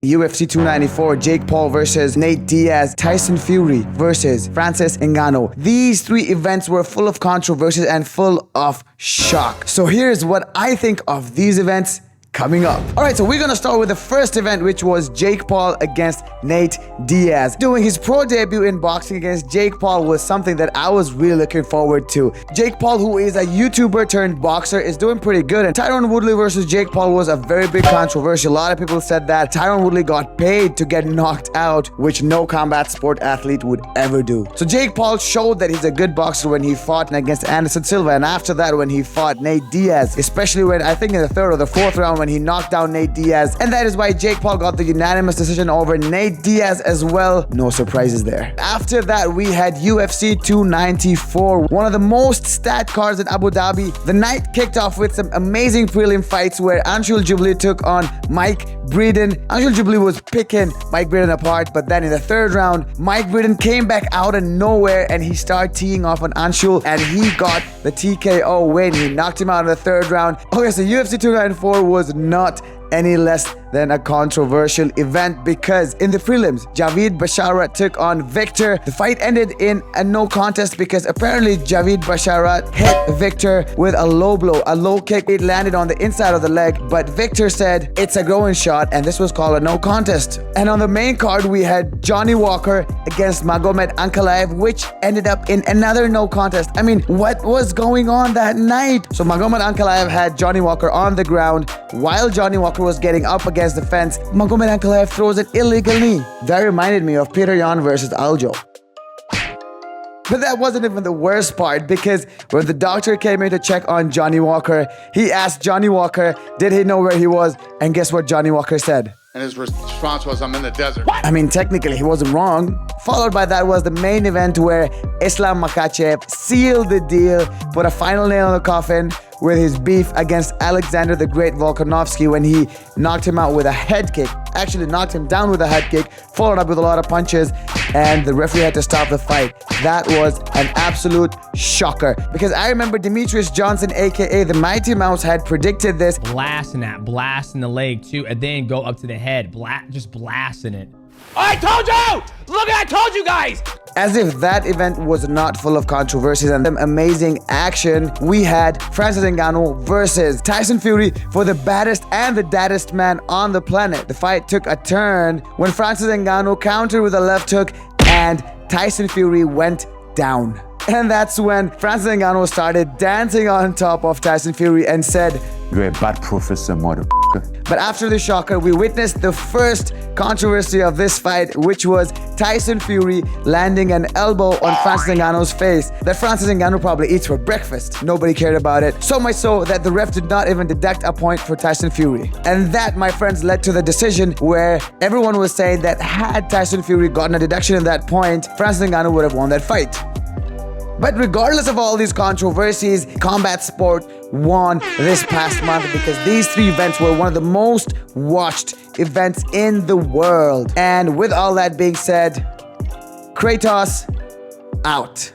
UFC 294, Jake Paul versus Nate Diaz, Tyson Fury versus Francis Ngannou. These three events were full of controversies and full of shock. So here's what I think of these events coming up. Alright, so we're gonna start with the first event, which was Jake Paul against Nate Diaz. Doing his pro debut in boxing against Jake Paul was something that I was really looking forward to. Jake Paul, who is a YouTuber turned boxer, is doing pretty good, and Tyron Woodley versus Jake Paul was a very big controversy. A lot of people said that Tyron Woodley got paid to get knocked out, which no combat sport athlete would ever do. So Jake Paul showed that he's a good boxer when he fought against Anderson Silva, and after that when he fought Nate Diaz, especially when I think in the third or the fourth round when he knocked down Nate Diaz, and that is why Jake Paul got the unanimous decision over Nate Diaz as well. No surprises there. After that, we had UFC 294, one of the most stacked cards in Abu Dhabi. The night kicked off with some amazing prelim fights where Anshul Jubilee took on Mike Breeden. Anshul Jubilee was picking Mike Breeden apart, but then in the third round, Mike Breeden came back out of nowhere and he started teeing off on Anshul, and he got the TKO win. He knocked him out in the third round. Okay, so UFC 294 was not any less than a controversial event because in the prelims, Javid Basharat took on Victor. The fight ended in a no contest because apparently Javid Basharat hit Victor with a low blow, a low kick. It landed on the inside of the leg, but Victor said it's a groin shot and this was called a no contest. And on the main card, we had Johnny Walker against Magomed Ankalaev, which ended up in another no contest. I mean, what was going on that night? So Magomed Ankalaev had Johnny Walker on the ground. While Johnny Walker was getting up against the fence, Magomed Ankalaev throws an illegal knee. That reminded me of Peter Yan versus Aljo. But that wasn't even the worst part, because when the doctor came in to check on Johnny Walker, he asked Johnny Walker, did he know where he was? And guess what Johnny Walker said? And his response was, I'm in the desert. I mean, technically, he wasn't wrong. Followed by that was the main event where Islam Makhachev sealed the deal, put a final nail in the coffin with his beef against Alexander the Great Volkanovski when he knocked him out with a head kick. Actually knocked him down with a head kick, followed up with a lot of punches, and the referee had to stop the fight. That was an absolute shocker, because I remember Demetrius Johnson, aka the Mighty Mouse, had predicted this. Blasting the leg too, and then go up to the head, just blasting it. I told you! Look, I told you guys! As if that event was not full of controversies and some amazing action, we had Francis Ngannou versus Tyson Fury for the baddest and the daddest man on the planet. The fight took a turn when Francis Ngannou countered with a left hook and Tyson Fury went down. And that's when Francis Ngannou started dancing on top of Tyson Fury and said, "You're a bad professor, motherfucker." But after the shocker, we witnessed the first controversy of this fight, which was Tyson Fury landing an elbow on Francis Ngannou's face that Francis Ngannou probably eats for breakfast. Nobody cared about it. So much so that the ref did not even deduct a point for Tyson Fury. And that, my friends, led to the decision where everyone was saying that had Tyson Fury gotten a deduction in that point, Francis Ngannou would have won that fight. But regardless of all these controversies, combat sport won this past month because these three events were one of the most watched events in the world. And with all that being said, Kratos out.